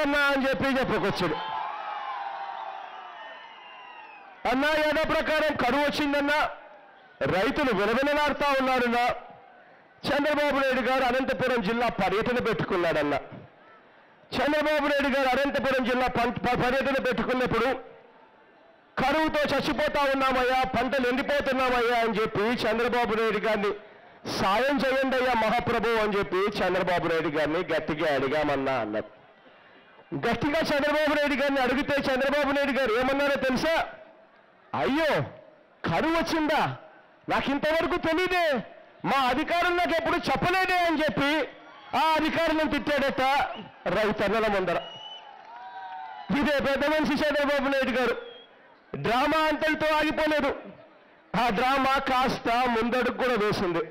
అన్నా అని చెప్పి చెప్పుకొచ్చాడు. అన్నా ఏదో ప్రకారం కరువు వచ్చిందన్నా, రైతులు విలవిలలాడుతూ ఉన్నారన్నా. చంద్రబాబు నాయుడు గారు అనంతపురం జిల్లా పర్యటన పెట్టుకున్నాడన్నా. చంద్రబాబు నాయుడు గారు అనంతపురం జిల్లా పర్యటన పెట్టుకున్నప్పుడు కరువుతో చచ్చిపోతా ఉన్నామయ్యా, పంటలు ఎండిపోతున్నామయ్యా అని చెప్పి చంద్రబాబు నాయుడు గారిని సాయం చేయండి అయ్యా మహాప్రభు అని చెప్పి చంద్రబాబు నాయుడు గారిని గట్టిగా అడిగామన్నా అన్నారు. గట్టిగా చంద్రబాబు నాయుడు గారిని అడిగితే చంద్రబాబు నాయుడు గారు ఏమన్నారో తెలుసా? అయ్యో కరువు వచ్చిందా, నాకు ఇంతవరకు తెలియదే, మా అధికారులు నాకు ఎప్పుడు చెప్పలేదే అని చెప్పి ఆ అధికారులను తిట్టాడట రైతన్నల ముందర. ఇదే పెద్ద మనిషి చంద్రబాబు నాయుడు గారు. డ్రామా అంతటితో ఆగిపోలేదు. ఆ డ్రామా కాస్త ముందడుగు కూడా వేసింది.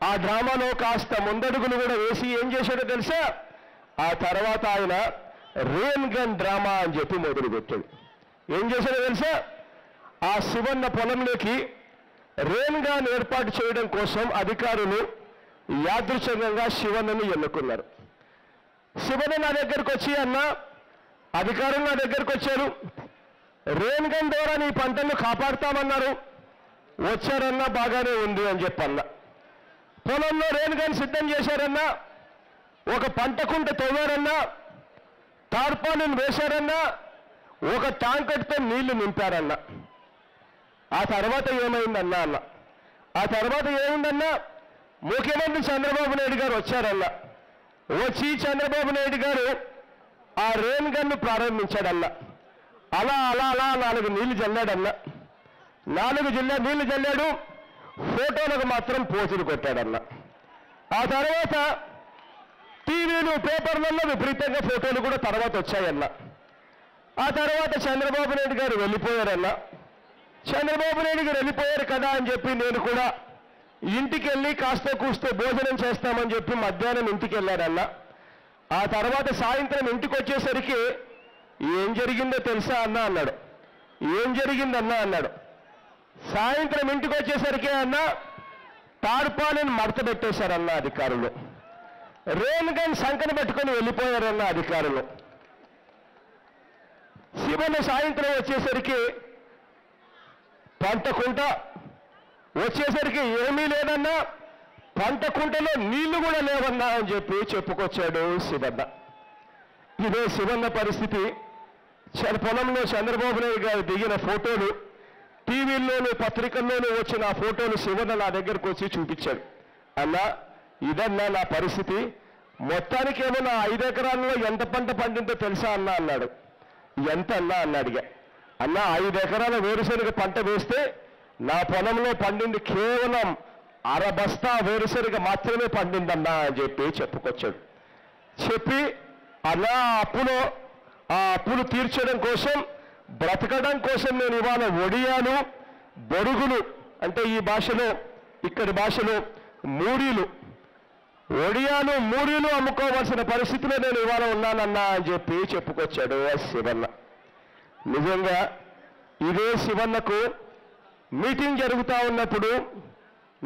ఆ డ్రామాలో కాస్త ముందడుగులు కూడా వేసి ఏం చేశాడో తెలుసా? ఆ తర్వాత ఆయన రెయిన్ గన్ డ్రామా అని చెప్పి మొదలుపెట్టాడు. ఏం చేశాడో తెలుసా? ఆ శివన్న పొలంలోకి రెయిన్ గన్ ఏర్పాటు చేయడం కోసం అధికారులు యాదృచ్ఛికంగా శివన్నను ఎన్నుకున్నారు. శివన్న నా దగ్గరకు వచ్చి అన్న, అధికారులు నా దగ్గరకు వచ్చారు, రెయిన్ గన్ ద్వారా నీ పంటను కాపాడుతామన్నారు, వచ్చారన్నా బాగానే ఉంది అని చెప్పన్నా. పొలంలో రెయిన్ గన్ సిద్ధం చేశారన్నా, ఒక పంట కుంట తవ్వారన్నా, టార్పాలిన్ వేశారన్నా, ఒక ట్యాంకర్తో నీళ్లు నింపారన్నా. ఆ తర్వాత ఏమైందన్నా అన్న, ఆ తర్వాత ఏమైందన్నా, ముఖ్యమంత్రి చంద్రబాబు నాయుడు గారు వచ్చారన్నా. వచ్చి చంద్రబాబు నాయుడు గారు ఆ రెయిన్ గన్ను ప్రారంభించాడన్నా. అలా అలా అలా 4 నీళ్లు చల్లాడన్నా. 4 నీళ్లు చల్లాడు, ఫోటోలకు మాత్రం పోజులు కొట్టాడన్నా. ఆ తర్వాత టీవీలు పేపర్లలో విపరీతంగా ఫోటోలు కూడా తర్వాత వచ్చాయన్నా. ఆ తర్వాత చంద్రబాబు నాయుడు గారు వెళ్ళిపోయారన్నా. చంద్రబాబు నాయుడు గారు వెళ్ళిపోయారు కదా అని చెప్పి నేను కూడా ఇంటికి వెళ్ళి కాస్త కూస్తో భోజనం చేస్తామని చెప్పి మధ్యాహ్నం ఇంటికి వెళ్ళారన్నా. ఆ తర్వాత సాయంత్రం ఇంటికి వచ్చేసరికి ఏం జరిగిందో తెలుసా అన్నా అన్నాడు. ఏం జరిగిందన్నా అన్నాడు. సాయంత్రం ఇంటికి వచ్చేసరికి అన్నా టార్పాలిన్ మడత పెట్టేశారన్న అధికారులు. రెయిన్ గన్ సంకన పెట్టుకొని వెళ్ళిపోయారన్న అధికారులు. శివన్న సాయంత్రం వచ్చేసరికి పంట కుంట వచ్చేసరికి ఏమీ లేదన్నా, పంట కుంటలో నీళ్లు కూడా లేవన్నా అని చెప్పి చెప్పుకొచ్చాడు శివన్న. ఇదే శివన్న పరిస్థితి. పొలంలో చంద్రబాబు నాయుడు గారు దిగిన ఫోటోలు టీవీల్లోనూ పత్రికల్లోనూ వచ్చిన ఆ ఫోటోలు శివన్న నా దగ్గరకు వచ్చి చూపించాడు. అన్నా ఇదన్నా నా పరిస్థితి, మొత్తానికేమో నా 5 ఎకరాల్లో ఎంత పంట పండిందో తెలుసా అన్నా అన్నాడు. ఎంత అన్నా అన్న అడిగా. అన్నా 5 ఎకరాల వేరుశనగ పంట వేస్తే నా పొలంలో పండింది కేవలం 1/2 బస్తా వేరుశనగ మాత్రమే పండిందన్నా అని చెప్పి చెప్పుకొచ్చాడు. చెప్పి అలా ఆ అప్పులు తీర్చడం కోసం, బ్రతకడం కోసం నేను ఇవాళ ఒడియాలు, బొరుగులు అంటే ఈ భాషలో, ఇక్కడి భాషలో మూడీలు, ఒడియాలు మూడీలు అమ్ముకోవాల్సిన పరిస్థితిలో నేను ఇవాళ ఉన్నానన్నా అని చెప్పి చెప్పుకొచ్చాడు శివన్న. నిజంగా ఇదే శివన్నకు మీటింగ్ జరుగుతూ ఉన్నప్పుడు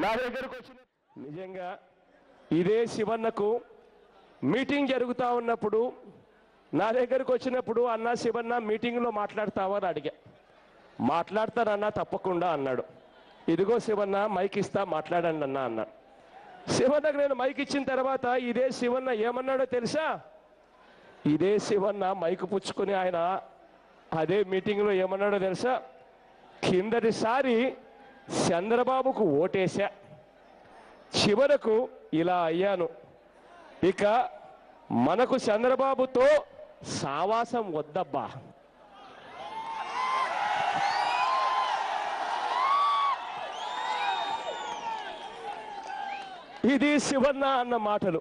నా దగ్గరకు వచ్చిన, నిజంగా ఇదే శివన్నకు మీటింగ్ జరుగుతూ ఉన్నప్పుడు నా దగ్గరకు వచ్చినప్పుడు అన్నా శివన్న మీటింగ్లో మాట్లాడతావా అని అడిగా. మాట్లాడతానన్నా తప్పకుండా అన్నాడు. ఇదిగో శివన్న మైక్ ఇస్తా మాట్లాడండి అన్నా అన్నాడు. శివన్నకు నేను మైక్ ఇచ్చిన తర్వాత ఇదే శివన్న ఏమన్నాడో తెలుసా? ఇదే శివన్న మైక్ పుచ్చుకొని ఆయన అదే మీటింగ్లో ఏమన్నాడో తెలుసా? కిందటిసారి చంద్రబాబుకు ఓటేశా, చివరకు ఇలా అయ్యాను, ఇక మనకు చంద్రబాబుతో సావాసం వద్దబ్బా. ఇది శివన్న అన్న మాటలు.